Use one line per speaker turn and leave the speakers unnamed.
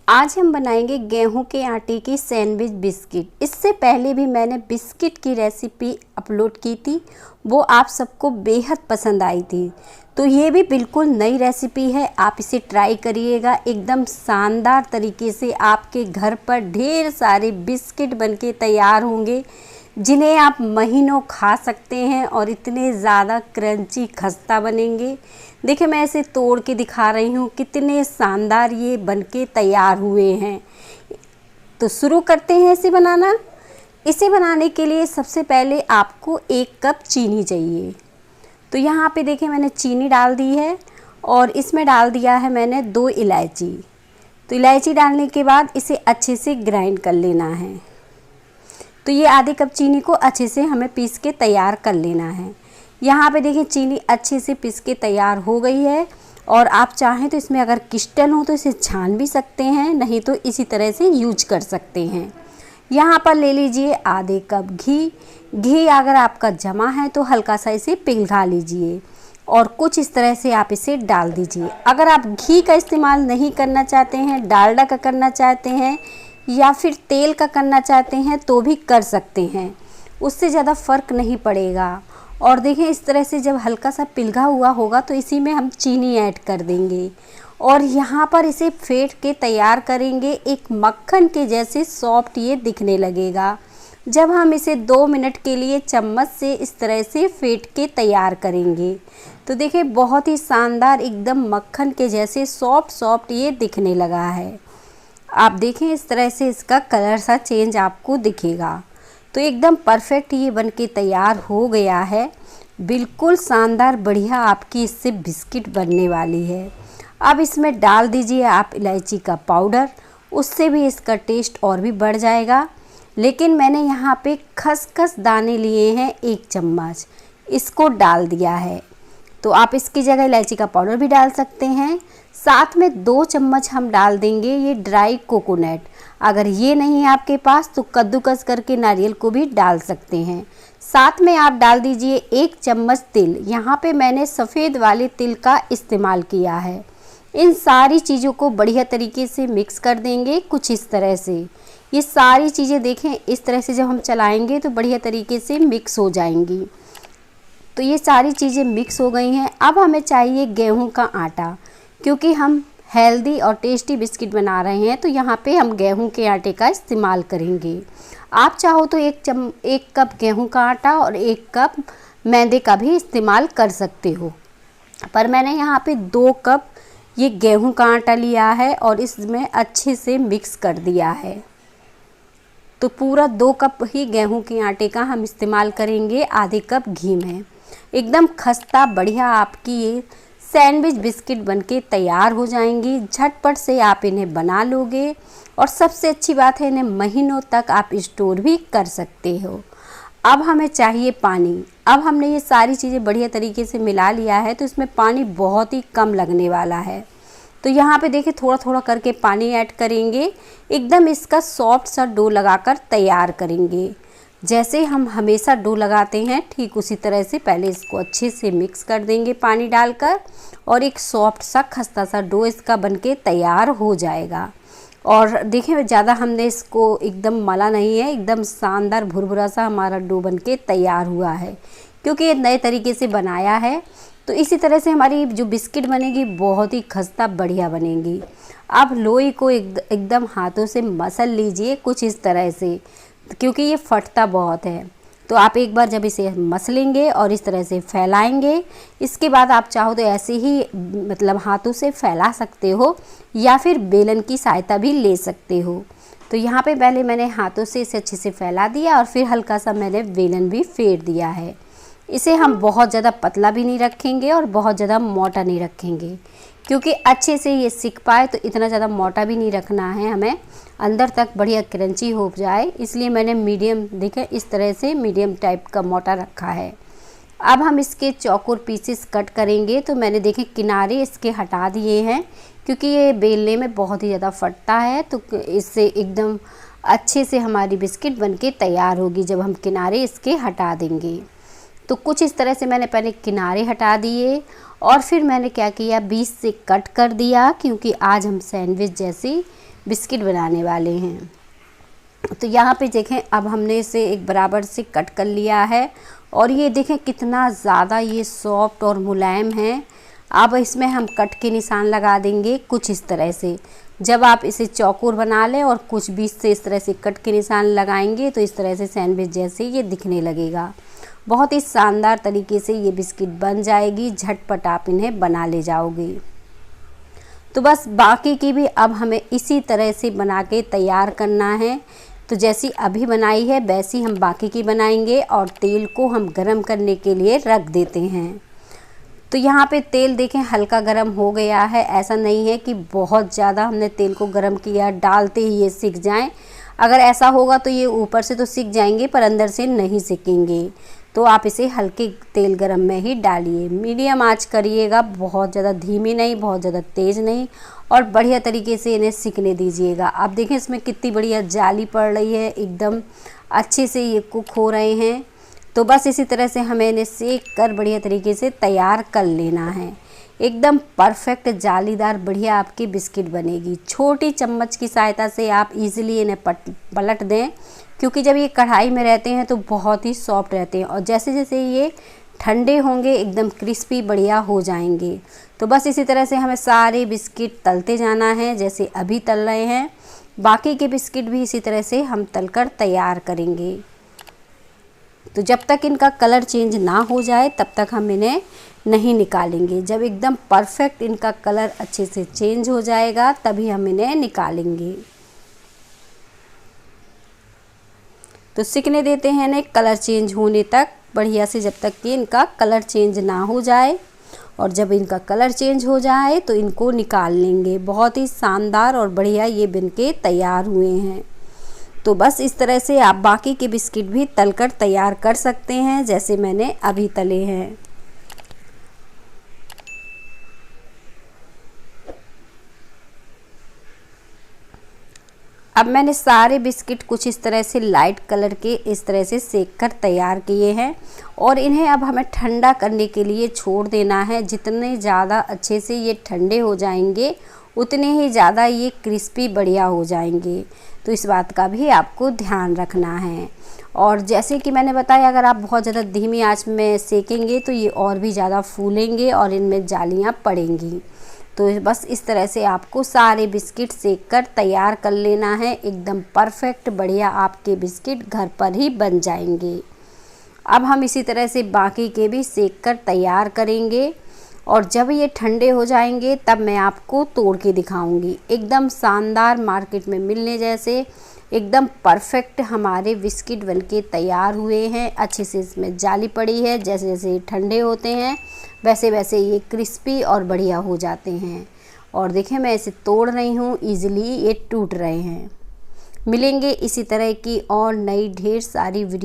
आज हम बनाएंगे गेहूं के आटे की सैंडविच बिस्किट। इससे पहले भी मैंने बिस्किट की रेसिपी अपलोड की थी, वो आप सबको बेहद पसंद आई थी। तो ये भी बिल्कुल नई रेसिपी है, आप इसे ट्राई करिएगा। एकदम शानदार तरीके से आपके घर पर ढेर सारे बिस्किट बनके तैयार होंगे, जिन्हें आप महीनों खा सकते हैं और इतने ज़्यादा क्रंची खस्ता बनेंगे। देखिए, मैं इसे तोड़ के दिखा रही हूँ, कितने शानदार ये बनके तैयार हुए हैं। तो शुरू करते हैं इसे बनाना। इसे बनाने के लिए सबसे पहले आपको 1 कप चीनी चाहिए। तो यहाँ पे देखिए, मैंने चीनी डाल दी है और इसमें डाल दिया है मैंने 2 इलायची। तो इलायची डालने के बाद इसे अच्छे से ग्राइंड कर लेना है। तो ये आधे कप चीनी को अच्छे से हमें पीस के तैयार कर लेना है। यहाँ पे देखिए, चीनी अच्छे से पीस के तैयार हो गई है और आप चाहें तो इसमें अगर क्रिस्टल हो तो इसे छान भी सकते हैं, नहीं तो इसी तरह से यूज कर सकते हैं। यहाँ पर ले लीजिए आधे कप घी। घी अगर आपका जमा है तो हल्का सा इसे पिघला लीजिए और कुछ इस तरह से आप इसे डाल दीजिए। अगर आप घी का इस्तेमाल नहीं करना चाहते हैं, डालडा का करना चाहते हैं या फिर तेल का करना चाहते हैं तो भी कर सकते हैं, उससे ज़्यादा फ़र्क नहीं पड़ेगा। और देखें, इस तरह से जब हल्का सा पिघला हुआ होगा तो इसी में हम चीनी ऐड कर देंगे और यहाँ पर इसे फेंट के तैयार करेंगे। एक मक्खन के जैसे सॉफ्ट ये दिखने लगेगा जब हम इसे 2 मिनट के लिए चम्मच से इस तरह से फेंट के तैयार करेंगे। तो देखिए, बहुत ही शानदार एकदम मक्खन के जैसे सॉफ्ट ये दिखने लगा है। आप देखें, इस तरह से इसका कलर सा चेंज आपको दिखेगा। तो एकदम परफेक्ट ये बनके तैयार हो गया है। बिल्कुल शानदार बढ़िया आपकी इससे बिस्किट बनने वाली है। अब इसमें डाल दीजिए आप इलायची का पाउडर, उससे भी इसका टेस्ट और भी बढ़ जाएगा। लेकिन मैंने यहाँ पे खसखस दाने लिए हैं 1 चम्मच, इसको डाल दिया है। तो आप इसकी जगह इलायची का पाउडर भी डाल सकते हैं। साथ में 2 चम्मच हम डाल देंगे ये ड्राई कोकोनट। अगर ये नहीं है आपके पास तो कद्दूकस करके नारियल को भी डाल सकते हैं। साथ में आप डाल दीजिए 1 चम्मच तिल। यहाँ पे मैंने सफ़ेद वाले तिल का इस्तेमाल किया है। इन सारी चीज़ों को बढ़िया तरीके से मिक्स कर देंगे कुछ इस तरह से। ये सारी चीज़ें देखें, इस तरह से जब हम चलाएंगे तो बढ़िया तरीके से मिक्स हो जाएंगी। तो ये सारी चीज़ें मिक्स हो गई हैं। अब हमें चाहिए गेहूं का आटा, क्योंकि हम हेल्दी और टेस्टी बिस्किट बना रहे हैं तो यहाँ पे हम गेहूं के आटे का इस्तेमाल करेंगे। आप चाहो तो 1 कप गेहूं का आटा और 1 कप मैदे का भी इस्तेमाल कर सकते हो, पर मैंने यहाँ पे 2 कप ये गेहूं का आटा लिया है और इसमें अच्छे से मिक्स कर दिया है। तो पूरा 2 कप ही गेहूं के आटे का हम इस्तेमाल करेंगे आधे कप घी में। एकदम खस्ता बढ़िया आपकी ये सैंडविच बिस्किट बनके तैयार हो जाएंगी। झटपट से आप इन्हें बना लोगे और सबसे अच्छी बात है, इन्हें महीनों तक आप स्टोर भी कर सकते हो। अब हमें चाहिए पानी। अब हमने ये सारी चीज़ें बढ़िया तरीके से मिला लिया है तो इसमें पानी बहुत ही कम लगने वाला है। तो यहाँ पे देखिए, थोड़ा थोड़ा करके पानी ऐड करेंगे। एकदम इसका सॉफ्ट सा डो लगाकर तैयार करेंगे। जैसे हम हमेशा डो लगाते हैं ठीक उसी तरह से पहले इसको अच्छे से मिक्स कर देंगे पानी डालकर और एक सॉफ्ट सा खस्ता सा डो इसका बनके तैयार हो जाएगा। और देखिए, ज़्यादा हमने इसको एकदम मला नहीं है, एकदम शानदार भुरभुरा सा हमारा डो बनके तैयार हुआ है, क्योंकि ये नए तरीके से बनाया है। तो इसी तरह से हमारी जो बिस्किट बनेगी बहुत ही खस्ता बढ़िया बनेगी। अब लोई को एकदम हाथों से मसल लीजिए कुछ इस तरह से, क्योंकि ये फटता बहुत है। तो आप एक बार जब इसे मसलेंगे और इस तरह से फैलाएंगे, इसके बाद आप चाहो तो ऐसे ही मतलब हाथों से फैला सकते हो या फिर बेलन की सहायता भी ले सकते हो। तो यहाँ पे पहले मैंने हाथों से इसे अच्छे से फैला दिया और फिर हल्का सा मैंने बेलन भी फेर दिया है। इसे हम बहुत ज़्यादा पतला भी नहीं रखेंगे और बहुत ज़्यादा मोटा नहीं रखेंगे, क्योंकि अच्छे से ये सिक पाए। तो इतना ज़्यादा मोटा भी नहीं रखना है हमें, अंदर तक बढ़िया क्रंची हो जाए, इसलिए मैंने मीडियम, देखें इस तरह से मीडियम टाइप का मोटा रखा है। अब हम इसके चौकोर पीसेस कट करेंगे। तो मैंने देखें किनारे इसके हटा दिए हैं, क्योंकि ये बेलने में बहुत ही ज़्यादा फटता है। तो इससे एकदम अच्छे से हमारी बिस्किट बनके तैयार होगी जब हम किनारे इसके हटा देंगे। तो कुछ इस तरह से मैंने पहले किनारे हटा दिए और फिर मैंने क्या किया, बीच से कट कर दिया, क्योंकि आज हम सैंडविच जैसी बिस्किट बनाने वाले हैं। तो यहाँ पे देखें, अब हमने इसे एक बराबर से कट कर लिया है और ये देखें कितना ज़्यादा ये सॉफ्ट और मुलायम है। अब इसमें हम कट के निशान लगा देंगे कुछ इस तरह से। जब आप इसे चौकोर बना लें और कुछ बीच से इस तरह से कट के निशान लगाएंगे तो इस तरह से सैंडविच जैसे ये दिखने लगेगा। बहुत ही शानदार तरीके से ये बिस्किट बन जाएगी, झटपट आप इन्हें बना ले जाओगे। तो बस बाकी की भी अब हमें इसी तरह से बना के तैयार करना है। तो जैसी अभी बनाई है वैसी हम बाकी की बनाएंगे और तेल को हम गरम करने के लिए रख देते हैं। तो यहाँ पे तेल देखें हल्का गरम हो गया है। ऐसा नहीं है कि बहुत ज़्यादा हमने तेल को गरम किया, डालते ही ये सिक जाएं। अगर ऐसा होगा तो ये ऊपर से तो सिक जाएंगे पर अंदर से नहीं सिकेंगे। तो आप इसे हल्के तेल गरम में ही डालिए, मीडियम आंच करिएगा, बहुत ज़्यादा धीमी नहीं, बहुत ज़्यादा तेज़ नहीं, और बढ़िया तरीके से इन्हें सिकने दीजिएगा। अब देखें इसमें कितनी बढ़िया जाली पड़ रही है, एकदम अच्छे से ये कुक हो रहे हैं। तो बस इसी तरह से हमें इन्हें सेक कर बढ़िया तरीके से तैयार कर लेना है। एकदम परफेक्ट जालीदार बढ़िया आपकी बिस्किट बनेगी। छोटी चम्मच की सहायता से आप इजीली इन्हें पलट दें, क्योंकि जब ये कढ़ाई में रहते हैं तो बहुत ही सॉफ्ट रहते हैं और जैसे जैसे ये ठंडे होंगे एकदम क्रिस्पी बढ़िया हो जाएंगे। तो बस इसी तरह से हमें सारे बिस्किट तलते जाना है, जैसे अभी तल रहे हैं। बाकी के बिस्किट भी इसी तरह से हम तलकर तैयार करेंगे। तो जब तक इनका कलर चेंज ना हो जाए तब तक हम इन्हें नहीं निकालेंगे। जब एकदम परफेक्ट इनका कलर अच्छे से चेंज हो जाएगा तभी हम इन्हें निकालेंगे। तो सिकने देते हैं इन्हें कलर चेंज होने तक बढ़िया से, जब तक कि इनका कलर चेंज ना हो जाए। और जब इनका कलर चेंज हो जाए तो इनको निकाल लेंगे। बहुत ही शानदार और बढ़िया ये बनके तैयार हुए हैं। तो बस इस तरह से आप बाकी के बिस्किट भी तलकर तैयार कर सकते हैं, जैसे मैंने अभी तले हैं। अब मैंने सारे बिस्किट कुछ इस तरह से लाइट कलर के इस तरह से सेक कर तैयार किए हैं और इन्हें अब हमें ठंडा करने के लिए छोड़ देना है। जितने ज़्यादा अच्छे से ये ठंडे हो जाएंगे उतने ही ज़्यादा ये क्रिस्पी बढ़िया हो जाएंगे। तो इस बात का भी आपको ध्यान रखना है। और जैसे कि मैंने बताया, अगर आप बहुत ज़्यादा धीमी आंच में सेकेंगे तो ये और भी ज़्यादा फूलेंगे और इनमें जालियाँ पड़ेंगी। तो बस इस तरह से आपको सारे बिस्किट सेक कर तैयार कर लेना है। एकदम परफेक्ट बढ़िया आपके बिस्किट घर पर ही बन जाएंगे। अब हम इसी तरह से बाकी के भी सेक कर तैयार करेंगे और जब ये ठंडे हो जाएंगे तब मैं आपको तोड़ के दिखाऊंगी। एकदम शानदार मार्केट में मिलने जैसे एकदम परफेक्ट हमारे बिस्किट बनके तैयार हुए हैं। अच्छे से इसमें जाली पड़ी है, जैसे जैसे ये ठंडे होते हैं वैसे वैसे ये क्रिस्पी और बढ़िया हो जाते हैं। और देखें मैं इसे तोड़ रही हूँ, ईजिली ये टूट रहे हैं। मिलेंगे इसी तरह की और नई ढेर सारी वीडियो